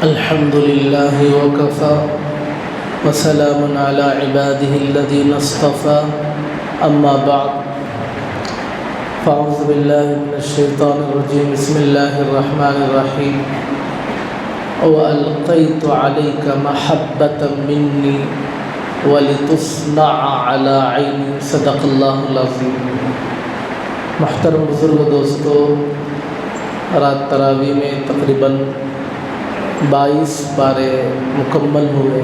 الحمد لله وكفى وسلام على عباده الذين اصطفى أما بعد فأعوذ بالله من الشيطان الرجيم بسم الله الرحمن الرحيم وألقيت عليك محبة مني ولتصنع على عيني صدق الله العظيم۔ محترم بزرگ دوستو، رات تراویح میں تقریباً 22 پارے مکمل ہوئے۔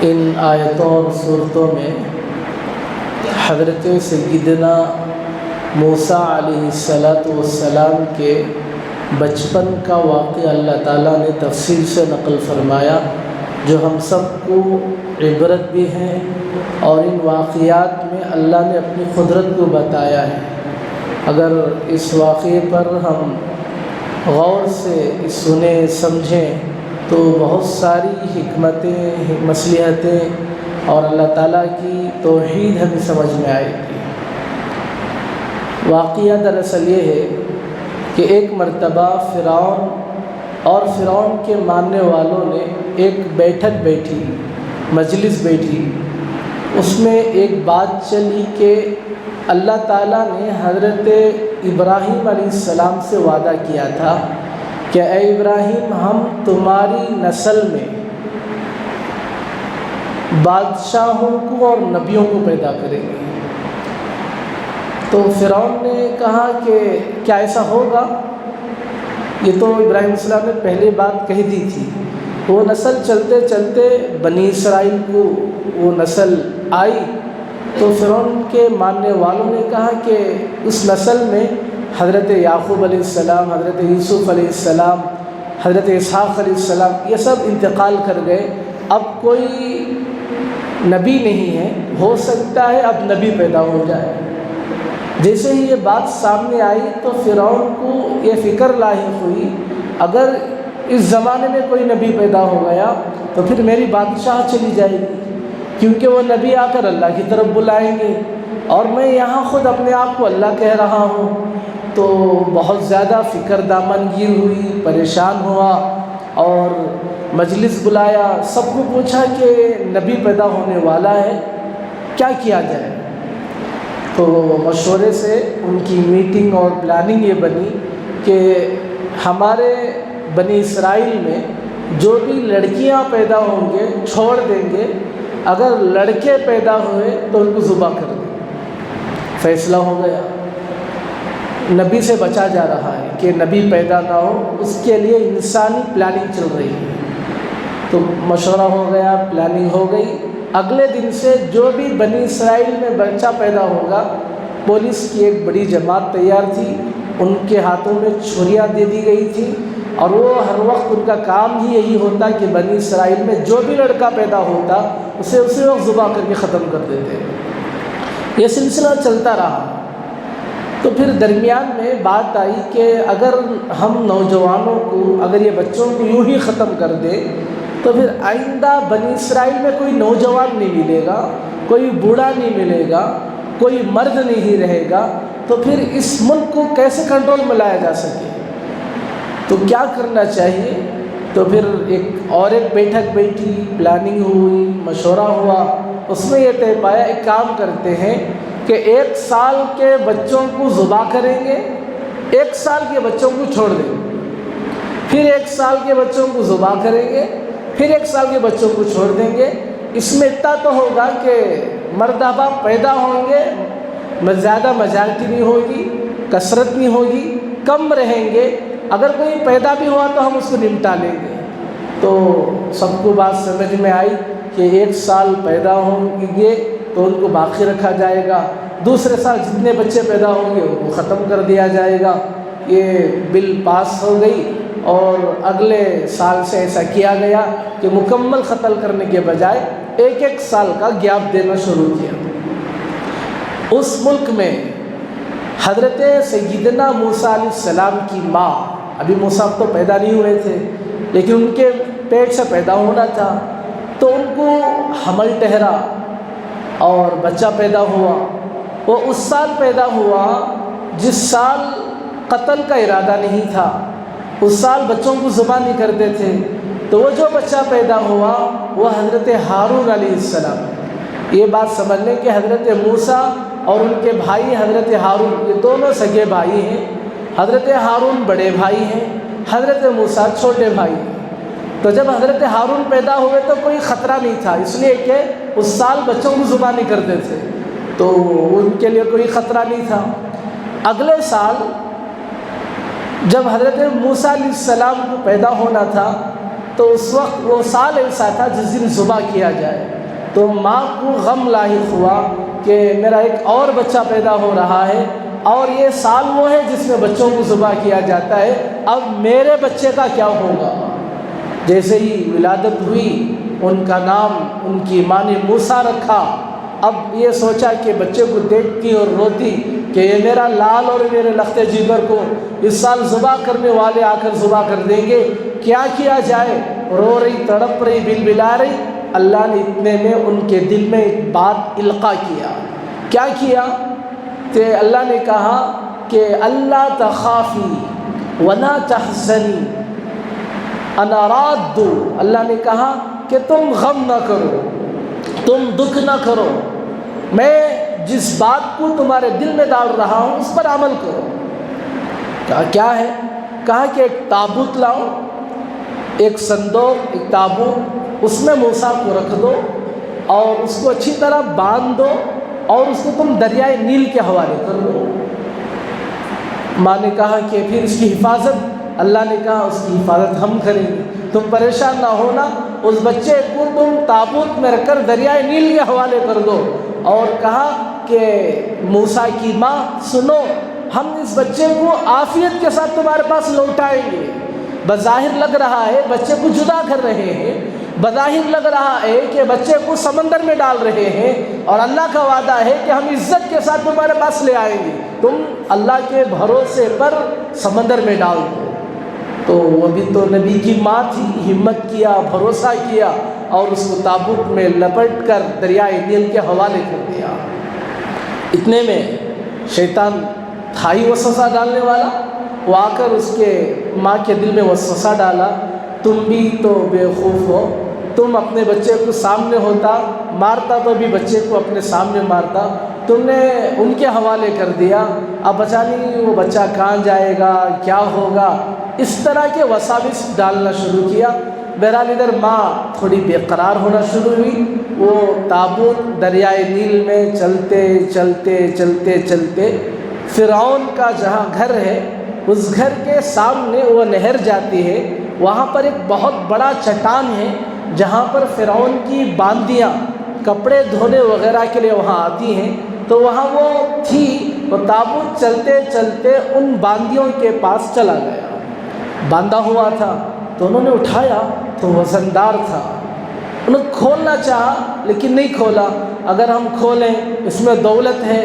ان آیتوں اور صورتوں میں حضرت سیدنا موسیٰ علیہ السلام کے بچپن کا واقعہ اللہ تعالیٰ نے تفصیل سے نقل فرمایا، جو ہم سب کو عبرت بھی ہے، اور ان واقعات میں اللہ نے اپنی قدرت کو بتایا ہے۔ اگر اس واقعے پر ہم غور سے سنیں سمجھیں تو بہت ساری حکمتیں، مصلحتیں اور اللہ تعالیٰ کی توحید ہمیں سمجھ میں آئے گی۔ واقعہ دراصل یہ ہے کہ ایک مرتبہ فرعون اور فرعون کے ماننے والوں نے ایک بیٹھک بیٹھی، مجلس بیٹھی۔ اس میں ایک بات چلی کہ اللہ تعالیٰ نے حضرت ابراہیم علیہ السلام سے وعدہ کیا تھا کہ اے ابراہیم، ہم تمہاری نسل میں بادشاہوں کو اور نبیوں کو پیدا کریں گے۔ تو فرعون نے کہا کہ کیا ایسا ہوگا؟ یہ تو ابراہیم علیہ السلام نے پہلے بات کہی دی تھی۔ وہ نسل چلتے چلتے بنی اسرائیل کو وہ نسل آئی، تو فرعون کے ماننے والوں نے کہا کہ اس نسل میں حضرت یعقوب علیہ السلام، حضرت یوسف علیہ السلام، حضرت اسحاق علیہ السلام، یہ سب انتقال کر گئے، اب کوئی نبی نہیں ہے، ہو سکتا ہے اب نبی پیدا ہو جائے۔ جیسے ہی یہ بات سامنے آئی تو فرعون کو یہ فکر لاحق ہوئی، اگر اس زمانے میں کوئی نبی پیدا ہو گیا تو پھر میری بادشاہ چلی جائے گی، کیونکہ وہ نبی آ کر اللہ کی طرف بلائیں گے، اور میں یہاں خود اپنے آپ کو اللہ کہہ رہا ہوں۔ تو بہت زیادہ فکر دامن گیر ہوئی، پریشان ہوا، اور مجلس بلایا، سب کو پوچھا کہ نبی پیدا ہونے والا ہے، کیا کیا جائے؟ تو مشورے سے ان کی میٹنگ اور پلاننگ یہ بنی کہ ہمارے بنی اسرائیل میں جو بھی لڑکیاں پیدا ہوں گے چھوڑ دیں گے، اگر لڑکے پیدا ہوئے تو ان کو ذبح کر دیں۔ فیصلہ ہو گیا، نبی سے بچا جا رہا ہے کہ نبی پیدا نہ ہو، اس کے لیے انسانی پلاننگ چل رہی ہے۔ تو مشورہ ہو گیا، پلاننگ ہو گئی۔ اگلے دن سے جو بھی بنی اسرائیل میں بچہ پیدا ہوگا، پولیس کی ایک بڑی جماعت تیار تھی، ان کے ہاتھوں میں چھریاں دے دی گئی تھی، اور وہ ہر وقت ان کا کام ہی یہی ہوتا کہ بنی اسرائیل میں جو بھی لڑکا پیدا ہوتا اسے اسی وقت ذبح کر کے ختم کر دیتے۔ یہ سلسلہ چلتا رہا۔ تو پھر درمیان میں بات آئی کہ اگر ہم نوجوانوں کو، اگر یہ بچوں کو یوں ہی ختم کر دے تو پھر آئندہ بنی اسرائیل میں کوئی نوجوان نہیں ملے گا، کوئی بوڑھا نہیں ملے گا، کوئی مرد نہیں رہے گا، تو پھر اس ملک کو کیسے کنٹرول میں لایا جا سکے؟ تو کیا کرنا چاہیے؟ تو پھر ایک بیٹھک بیٹھی، پلاننگ ہوئی، مشورہ ہوا۔ اس میں یہ طے پایا ایک کام کرتے ہیں کہ 1 سال کے بچوں کو ذبح کریں گے، 1 سال کے بچوں کو چھوڑ دیں گے، پھر 1 سال کے بچوں کو ذبح کریں گے، پھر 1 سال کے بچوں کو چھوڑ دیں گے۔ اس میں اتنا تو ہوگا کہ مردابہ پیدا ہوں گے، زیادہ میجارٹی نہیں ہوگی، کثرت نہیں ہوگی، کم رہیں گے، اگر کوئی پیدا بھی ہوا تو ہم اس کو نمٹا لیں گے۔ تو سب کو بات سمجھ میں آئی کہ 1 سال پیدا ہوں گے تو ان کو باقی رکھا جائے گا، دوسرے سال جتنے بچے پیدا ہوں گے ان کو ختم کر دیا جائے گا۔ یہ بل پاس ہو گئی، اور اگلے سال سے ایسا کیا گیا کہ مکمل قتل کرنے کے بجائے 1 سال کا گیپ دینا شروع کیا۔ اس ملک میں حضرت سیدنا موسیٰ علیہ السلام کی ماں، ابھی موسیٰ تو پیدا نہیں ہوئے تھے لیکن ان کے پیٹ سے پیدا ہونا تھا، تو ان کو حمل ٹھہرا اور بچہ پیدا ہوا۔ وہ اس سال پیدا ہوا جس سال قتل کا ارادہ نہیں تھا، اس سال بچوں کو ذبح نہیں کرتے تھے، تو وہ جو بچہ پیدا ہوا وہ حضرت ہارون علیہ السلام۔ یہ بات سمجھ لیں کہ حضرت موسیٰ اور ان کے بھائی حضرت ہارون یہ دونوں سگے بھائی ہیں۔ حضرت ہارون بڑے بھائی ہیں، حضرت موسیٰ چھوٹے بھائی ہیں۔ تو جب حضرت ہارون پیدا ہوئے تو کوئی خطرہ نہیں تھا، اس لیے کہ اس سال بچوں کو ذبح نہیں کرتے تھے، تو ان کے لیے کوئی خطرہ نہیں تھا۔ اگلے سال جب حضرت موسیٰ علیہ السلام کو پیدا ہونا تھا تو اس وقت وہ سال ایسا تھا جس دن ذبح کیا جائے، تو ماں کو غم لاحق ہوا کہ میرا ایک اور بچہ پیدا ہو رہا ہے، اور یہ سال وہ ہے جس میں بچوں کو ذبح کیا جاتا ہے، اب میرے بچے کا کیا ہوگا۔ جیسے ہی ولادت ہوئی ان کا نام ان کی ماں نے موسیٰ رکھا۔ اب یہ سوچا کہ بچے کو دیکھتی اور روتی کہ یہ میرا لال اور میرے لخت جگر کو اس سال ذبح کرنے والے آ کر ذبح کر دیں گے، کیا کیا جائے۔ رو رہی، تڑپ رہی، بلبلا رہی۔ اللہ نے اتنے میں ان کے دل میں ایک بات القاء کیا کیا کہ اللہ نے کہا کہ اللہ تخافی ولا تحزنی انا راد۔ اللہ نے کہا کہ تم غم نہ کرو، تم دکھ نہ کرو، میں جس بات کو تمہارے دل میں ڈال رہا ہوں اس پر عمل کرو۔ کہا کیا ہے؟ کہا کہ ایک تابوت لاؤ، ایک صندوق، ایک تابوت، اس میں موسیٰ کو رکھ دو اور اس کو اچھی طرح باندھ دو اور اس کو تم دریائے نیل کے حوالے کر دو۔ ماں نے کہا کہ پھر اس کی حفاظت؟ اللہ نے کہا اس کی حفاظت ہم کریں گے، تم پریشان نہ ہونا، اس بچے کو تم تابوت میں رکھ کر دریائے نیل کے حوالے کر دو۔ اور کہا کہ موسیٰ کی ماں سنو، ہم اس بچے کو عافیت کے ساتھ تمہارے پاس لوٹائیں گے۔ بظاہر لگ رہا ہے بچے کو جدا کر رہے ہیں، بظاہر لگ رہا ہے کہ بچے کو سمندر میں ڈال رہے ہیں، اور اللہ کا وعدہ ہے کہ ہم عزت کے ساتھ تمہارے پاس لے آئیں گے، تم اللہ کے بھروسے پر سمندر میں ڈال دو۔ تو وہ بھی تو نبی کی ماں تھی، ہمت کیا، بھروسہ کیا اور اس کو تابوت میں لپٹ کر دریائے نیل کے حوالے کر دیا۔ اتنے میں شیطان تھا ہی وسوسہ ڈالنے والا، وہ آ کر اس کے ماں کے دل میں وسوسہ ڈالا، تم بھی تو بیوقوف ہو، تم اپنے بچے کو سامنے ہوتا مارتا تو بھی بچے کو اپنے سامنے مارتا، تم نے ان کے حوالے کر دیا، اب پتہ نہیں وہ بچہ کہاں جائے گا، کیا ہوگا، اس طرح کے وساوس ڈالنا شروع کیا۔ بہرحال ادھر ماں تھوڑی بے قرار ہونا شروع ہوئی، وہ تابوت دریائے نیل میں چلتے چلتے چلتے چلتے فرعون کا جہاں گھر ہے اس گھر کے سامنے وہ نہر جاتی ہے، وہاں پر ایک بہت بڑا چٹان ہے جہاں پر فرعون کی باندیاں کپڑے دھونے وغیرہ کے لیے وہاں آتی ہیں، تو وہاں وہ تھی، وہ تابوت چلتے چلتے ان باندیوں کے پاس چلا گیا۔ باندھا ہوا تھا تو انہوں نے اٹھایا تو وزندار تھا، انہوں نے کھولنا چاہا لیکن نہیں کھولا، اگر ہم کھولیں اس میں دولت ہے،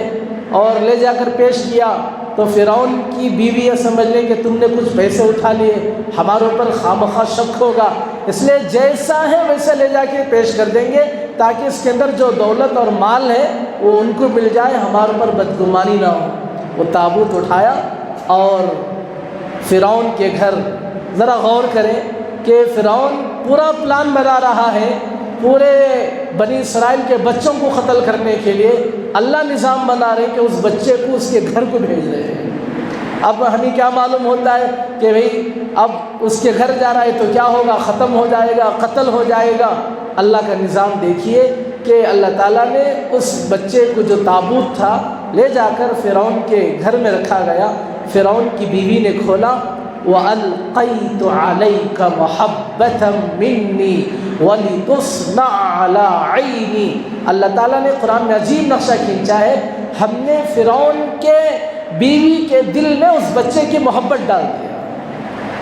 اور لے جا کر پیش کیا تو فرعون کی بیوی یہ سمجھ لیں کہ تم نے کچھ پیسے اٹھا لیے، ہمارے اوپر خامخواہ شک ہوگا، اس لیے جیسا ہے ویسے لے جا کے پیش کر دیں گے تاکہ اس کے اندر جو دولت اور مال ہے وہ ان کو مل جائے، ہمارے اوپر بدگمانی نہ ہو۔ وہ تابوت اٹھایا اور فرعون کے گھر، ذرا غور کریں کہ فرعون پورا پلان بنا رہا ہے پورے بنی اسرائیل کے بچوں کو قتل کرنے کے لیے، اللہ نظام بنا رہے کہ اس بچے کو اس کے گھر کو بھیج رہے ہیں۔ اب ہمیں کیا معلوم ہوتا ہے کہ بھئی اب اس کے گھر جا رہا ہے تو کیا ہوگا، ختم ہو جائے گا، قتل ہو جائے گا۔ اللہ کا نظام دیکھیے کہ اللہ تعالیٰ نے اس بچے کو جو تابوت تھا لے جا کر فرعون کے گھر میں رکھا گیا، فرعون کی بیوی نے کھولا، وَأَلْقَيْتُ عَلَيْكَ مَحَبَّةً مِّنِّي وَلِتُصْنَعَ عَلَىٰ عَيْنِي۔ اللہ تعالیٰ نے قرآن میں عجیب نقشہ کھینچا ہے، ہم نے فرعون کے بیوی کے دل میں اس بچے کی محبت ڈال دیا۔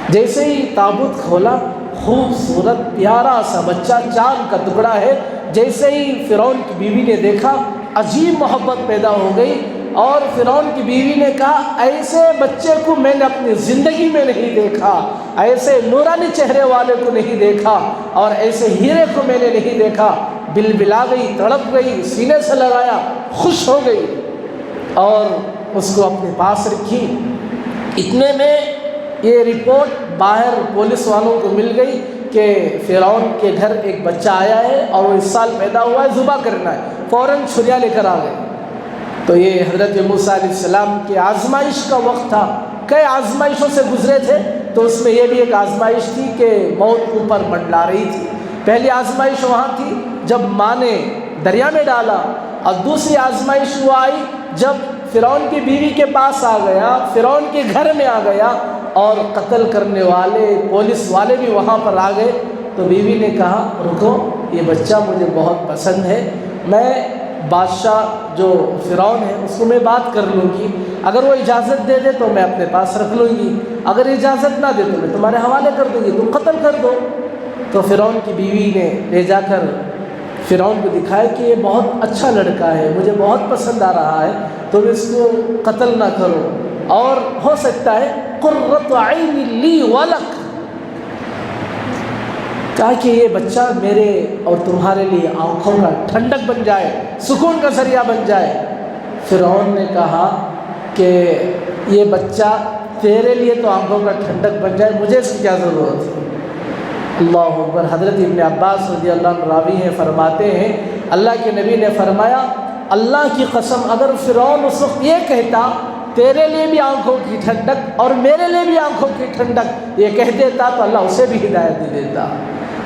جیسے ہی تابوت کھولا، خوبصورت پیارا سا بچہ، چاند کا ٹکڑا ہے، جیسے ہی فرعون کی بیوی نے دیکھا عجیب محبت پیدا ہو گئی، اور فرعون کی بیوی نے کہا ایسے بچے کو میں نے اپنی زندگی میں نہیں دیکھا، ایسے نورانی چہرے والے کو نہیں دیکھا، اور ایسے ہیرے کو میں نے نہیں دیکھا۔ بلبلا گئی، تڑپ گئی، سینے سے لگایا، خوش ہو گئی اور اس کو اپنے پاس رکھی۔ اتنے میں یہ رپورٹ باہر پولیس والوں کو مل گئی کہ فرعون کے گھر ایک بچہ آیا ہے اور وہ اس سال پیدا ہوا ہے، ذبح کرنا ہے، فوراً چھریاں لے کر آ گئے۔ تو یہ حضرت موسیٰ علیہ السلام کے آزمائش کا وقت تھا، کئی آزمائشوں سے گزرے تھے، تو اس میں یہ بھی ایک آزمائش تھی کہ موت اوپر منڈلا رہی تھی۔ پہلی آزمائش وہاں تھی جب ماں نے دریا میں ڈالا، اور دوسری آزمائش وہ آئی جب فرعون کی بیوی کے پاس آ گیا، فرعون کے گھر میں آ گیا، اور قتل کرنے والے پولیس والے بھی وہاں پر آ گئے۔ تو بیوی نے کہا رکو، یہ بچہ مجھے بہت پسند ہے، میں بادشاہ جو فرعون ہے اس کو میں بات کر لوں گی، اگر وہ اجازت دے دے تو میں اپنے پاس رکھ لوں گی، اگر اجازت نہ دے تو میں تمہارے حوالے کر دوں گی، تم قتل کر دو۔ تو فرعون کی بیوی نے لے جا کر فرعون کو دکھایا کہ یہ بہت اچھا لڑکا ہے، مجھے بہت پسند آ رہا ہے، تم اس کو قتل نہ کرو، اور ہو سکتا ہے قرۃ عین لی ولک، تاکہ یہ بچہ میرے اور تمہارے لیے آنکھوں کا ٹھنڈک بن جائے، سکون کا ذریعہ بن جائے۔ فرعون نے کہا کہ یہ بچہ تیرے لیے تو آنکھوں کا ٹھنڈک بن جائے، مجھے اس کی کیا ضرورت ہے؟ اللہ اکبر۔ حضرت ابن عباس رضی اللہ عنہ راوی ہیں، فرماتے ہیں اللہ کے نبی نے فرمایا اللہ کی قسم اگر فرعون اس وقت یہ کہتا تیرے لیے بھی آنکھوں کی ٹھنڈک اور میرے لیے بھی آنکھوں کی ٹھنڈک، یہ کہہ دیتا تو اللہ اسے بھی ہدایت دے دیتا،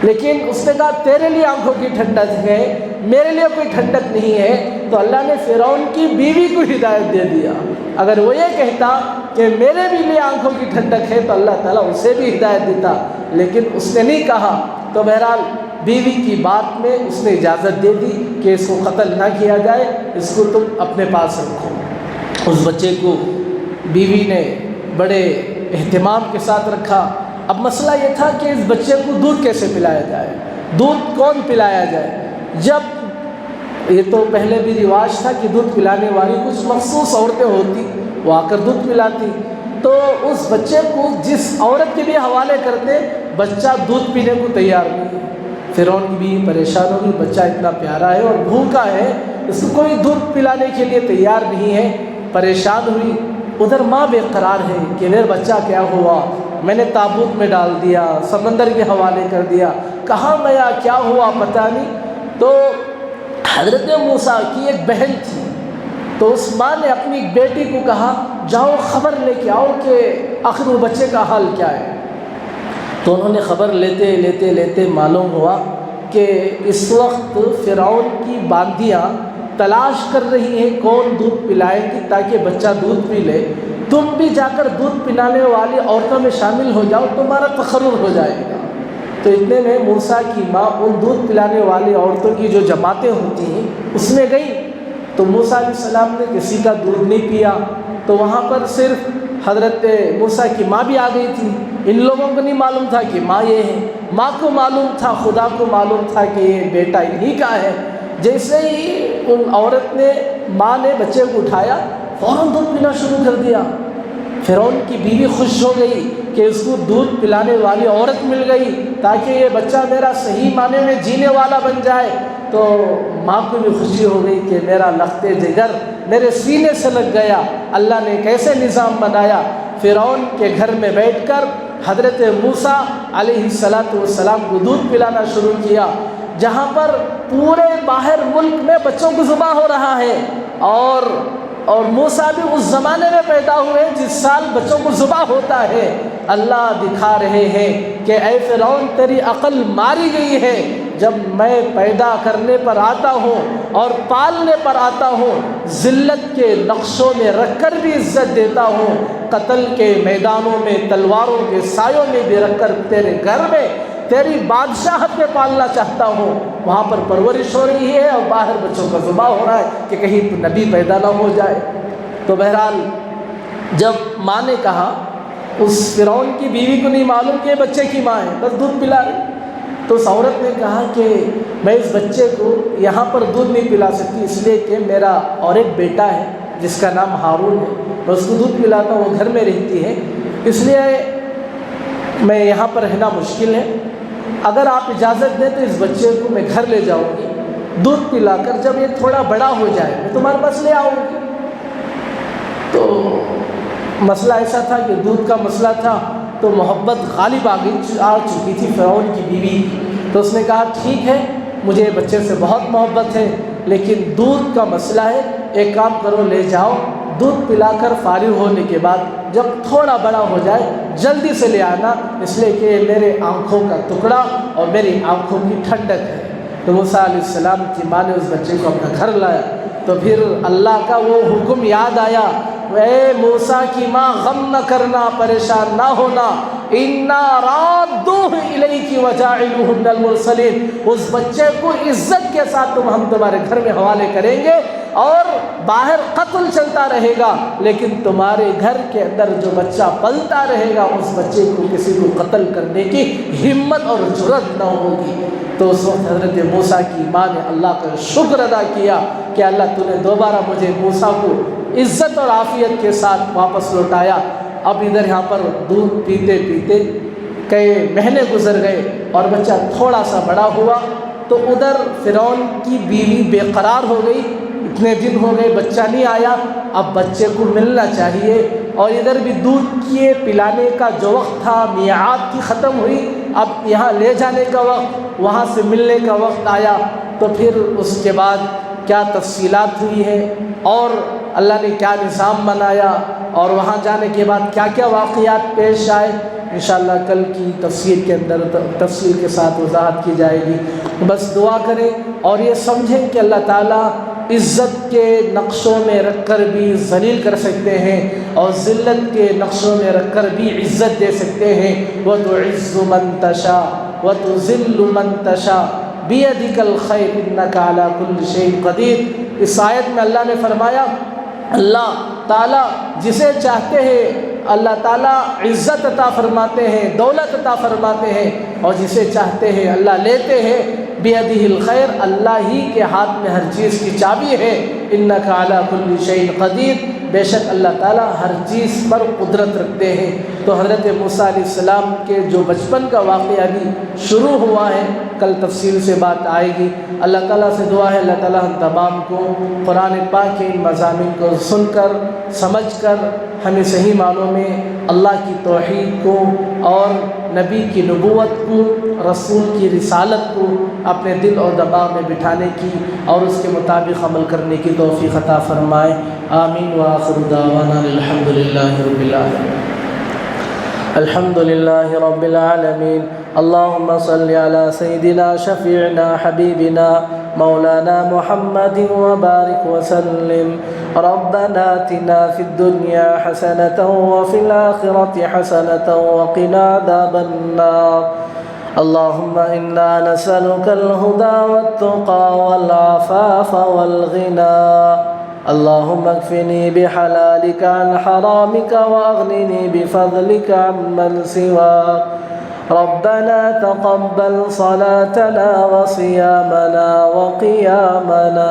لیکن اس نے کہا تیرے لیے آنکھوں کی ٹھنڈک ہے، میرے لیے کوئی ٹھنڈک نہیں ہے، تو اللہ نے فرعون کی بیوی کو ہدایت دے دیا۔ اگر وہ یہ کہتا کہ میرے بھی لیے آنکھوں کی ٹھنڈک ہے تو اللہ تعالیٰ اسے بھی ہدایت دیتا، لیکن اس نے نہیں کہا۔ تو بہرحال بیوی کی بات میں اس نے اجازت دے دی کہ اس کو قتل نہ کیا جائے، اس کو تم اپنے پاس رکھو۔ اس بچے کو بیوی نے بڑے اہتمام کے ساتھ رکھا۔ اب مسئلہ یہ تھا کہ اس بچے کو دودھ کیسے پلایا جائے، دودھ کون پلایا جائے؟ جب یہ تو پہلے بھی رواج تھا کہ دودھ پلانے والی کچھ مخصوص عورتیں ہوتی، وہ آ کر دودھ پلاتی، تو اس بچے کو جس عورت کے بھی حوالے کرتے بچہ دودھ پینے کو تیار نہیں۔ فرعون بھی پریشان ہوگی، بچہ اتنا پیارا ہے اور بھوکا ہے، اس کو کوئی دودھ پلانے کے لیے تیار نہیں ہے، پریشان ہوئی۔ ادھر ماں بے قرار ہے کہ میرا بچہ کیا ہوا، میں نے تابوت میں ڈال دیا، سمندر کے حوالے کر دیا، کہاں گیا، کیا ہوا پتہ نہیں۔ تو حضرت موسیٰ کی ایک بہن تھی، تو اس ماں نے اپنی بیٹی کو کہا جاؤ خبر لے کے آؤ کہ آخر وہ بچے کا حال کیا ہے۔ تو انہوں نے خبر لیتے لیتے لیتے معلوم ہوا کہ اس وقت فرعون کی باندیاں تلاش کر رہی ہیں کون دودھ پلائے گی تاکہ بچہ دودھ پی لے، تم بھی جا کر دودھ پلانے والی عورتوں میں شامل ہو جاؤ، تمہارا تقرر ہو جائے گا۔ تو اتنے میں موسیٰ کی ماں ان دودھ پلانے والی عورتوں کی جو جماعتیں ہوتی ہیں اس میں گئی، تو موسیٰ علیہ السلام نے کسی کا دودھ نہیں پیا، تو وہاں پر صرف حضرت موسیٰ کی ماں بھی آ گئی تھی۔ ان لوگوں کو نہیں معلوم تھا کہ ماں یہ ہے، ماں کو معلوم تھا، خدا کو معلوم تھا کہ یہ بیٹا انہی کا ہے۔ جیسے ہی ان عورت نے ماں نے بچے کو اٹھایا فوراً دودھ پینا شروع کر دیا۔ فرعون کی بیوی خوش ہو گئی کہ اس کو دودھ پلانے والی عورت مل گئی تاکہ یہ بچہ میرا صحیح معنی میں جینے والا بن جائے۔ تو ماں کو بھی خوشی ہو گئی کہ میرا لخت جگر میرے سینے سے لگ گیا، اللہ نے کیسے نظام بنایا۔ فرعون کے گھر میں بیٹھ کر حضرت موسیٰ علیہ السلام کو دودھ پلانا شروع کیا، جہاں پر پورے باہر ملک میں بچوں کو ذبح ہو رہا ہے، اور موسیٰ بھی اس زمانے میں پیدا ہوئے جس سال بچوں کو ذبح ہوتا ہے۔ اللہ دکھا رہے ہیں کہ اے فرعون تیری عقل ماری گئی ہے، جب میں پیدا کرنے پر آتا ہوں اور پالنے پر آتا ہوں، ذلت کے نقشوں میں رکھ کر بھی عزت دیتا ہوں، قتل کے میدانوں میں تلواروں کے سایوں میں بھی رکھ کر تیرے گھر میں تیری بادشاہت میں پالنا چاہتا ہوں، وہاں پر پرورش ہو رہی ہے اور باہر بچوں کا ذبح ہو رہا ہے کہ کہیں نبی پیدا نہ ہو جائے۔ تو بہرحال جب ماں نے کہا، اس فرعون کی بیوی کو نہیں معلوم کہ یہ بچے کی ماں ہے، بس دودھ پلا رہی، تو اس عورت نے کہا کہ میں اس بچے کو یہاں پر دودھ نہیں پلا سکتی، اس لیے کہ میرا اور ایک بیٹا ہے جس کا نام ہارون ہے، میں اس کو دودھ پلاتا ہوں، وہ گھر میں رہتی ہے، اس لیے میں یہاں پر رہنا مشکل ہے، اگر آپ اجازت دیں تو اس بچے کو میں گھر لے جاؤں گی، دودھ پلا کر جب یہ تھوڑا بڑا ہو جائے میں تمہارے پاس لے آؤں گی۔ تو مسئلہ ایسا تھا کہ دودھ کا مسئلہ تھا، تو محبت غالب آ چکی تھی فرعون کی بیوی کی۔ تو اس نے کہا ٹھیک ہے، مجھے بچے سے بہت محبت ہے، لیکن دودھ کا مسئلہ ہے، ایک کام کرو، لے جاؤ، دودھ پلا کر فارغ ہونے کے بعد جب تھوڑا بڑا ہو جائے جلدی سے لے آنا، اس لیے کہ میرے آنکھوں کا ٹکڑا اور میری آنکھوں کی ٹھنڈک ہے۔ تو موسیٰ علیہ السلام کی ماں نے اس بچے کو اپنا گھر لایا۔ تو پھر اللہ کا وہ حکم یاد آیا، اے موسیٰ کی ماں غم نہ کرنا، پریشان نہ ہونا، اِنَّا رَادُّوهُ إِلَيْكِ وَجَاعِلُوهُ مِنَ الْمُرْسَلِينَ، اس بچے کو عزت کے ساتھ ہم تمہارے گھر میں حوالے کریں گے، اور باہر قتل چلتا رہے گا، لیکن تمہارے گھر کے اندر جو بچہ پلتا رہے گا اس بچے کو کسی کو قتل کرنے کی ہمت اور جرأت نہ ہوگی۔ تو اس وقت حضرت موسیٰ کی ماں نے اللہ کا شکر ادا کیا کہ اللہ تو نے دوبارہ مجھے موسیٰ کو عزت اور عافیت کے ساتھ واپس لوٹایا۔ اب ادھر یہاں پر دودھ پیتے پیتے کئی مہینے گزر گئے اور بچہ تھوڑا سا بڑا ہوا، تو ادھر فرعون کی بیوی بے قرار ہو گئی، اتنے دن ہو گئے بچہ نہیں آیا، اب بچے کو ملنا چاہیے، اور ادھر بھی دودھ کیے پلانے کا جو وقت تھا میعاد کی ختم ہوئی، اب یہاں لے جانے کا وقت، وہاں سے ملنے کا وقت آیا۔ تو پھر اس کے بعد کیا تفصیلات ہوئی ہے اور اللہ نے کیا نظام بنایا اور وہاں جانے کے بعد کیا کیا واقعات پیش آئے، انشاءاللہ کل کی تفسیر کے اندر تفصیل کے ساتھ وضاحت کی جائے گی۔ بس دعا کریں اور یہ سمجھیں کہ اللہ تعالیٰ عزت کے نقشوں میں رکھ کر بھی ذلیل کر سکتے ہیں اور ذلت کے نقشوں میں رکھ کر بھی عزت دے سکتے ہیں۔ وَتُعِزُّ مَن تَشَاءُ وَتُذِلُّ مَن تَشَاءُ بِيَدِكَ الْخَيْرُ إِنَّكَ عَلَىٰ كُلِّ شَيْءٍ قَدِيرٌ۔ اس آیت میں اللہ نے فرمایا اللہ تعالیٰ جسے چاہتے ہیں اللہ تعالیٰ عزت عطا فرماتے ہیں، دولت عطا فرماتے ہیں، اور جسے چاہتے ہیں اللہ لیتے ہیں۔ بیدہ الخیر، اللہ ہی کے ہاتھ میں ہر چیز کی چابی ہے۔ انک علی کل شیء قدیر، بے شک اللہ تعالیٰ ہر چیز پر قدرت رکھتے ہیں۔ تو حضرت موسیٰ علیہ السلام کے جو بچپن کا واقعہ بھی شروع ہوا ہے، کل تفصیل سے بات آئے گی۔ اللہ تعالیٰ سے دعا ہے اللہ تعالیٰ ہم تمام کو قرآن پاک کے ان مضامین کو سن کر سمجھ کر ہمیں صحیح معنوں میں اللہ کی توحید کو اور نبی کی نبوت کو، رسول کی رسالت کو اپنے دل اور دماغ میں بٹھانے کی اور اس کے مطابق عمل کرنے کی توفیق عطا فرمائے۔ آمین وآخر دعوانا الحمد للہ رب العالمین۔ الحمد للہ رب العالمین۔ اللہم صل علی سیدنا شفیعنا حبیبنا مولانا محمد وبارک وسلم۔ ربنا آتنا فی الدنیا حسنة وفی الآخرة حسنة وقنا عذاب النار۔ اللهم إنا نسألك الهدى والتقى والعفاف والغنى، اللهم اكفني بحلالك عن حرامك وأغنني بفضلك عمن سواك۔ ربنا تقبل صلاتنا وصيامنا وقيامنا،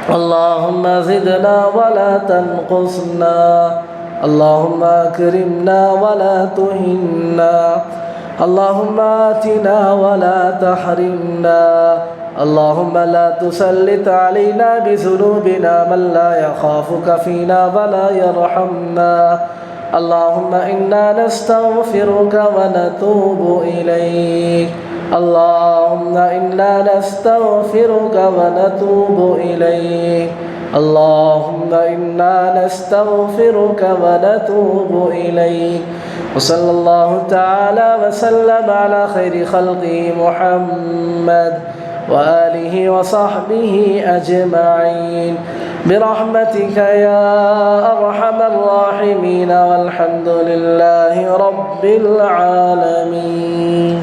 اللهم زدنا ولا تنقصنا، اللهم أكرمنا ولا تهنا، اللهم آتنا ولا تحرمنا، اللهم لا تسلط علينا بذنوبنا من لا يخافك فينا ولا يرحمنا، اللهم إنا نستغفرك ونتوب إليك، اللهم إنا نستغفرك ونتوب إليك، اللهم إنا نستغفرك ونتوب إليك۔ وصلى الله تعالى وسلم على خير خلقه محمد وآله وصحبه أجمعين برحمتك يا أرحم الراحمين، والحمد لله رب العالمين۔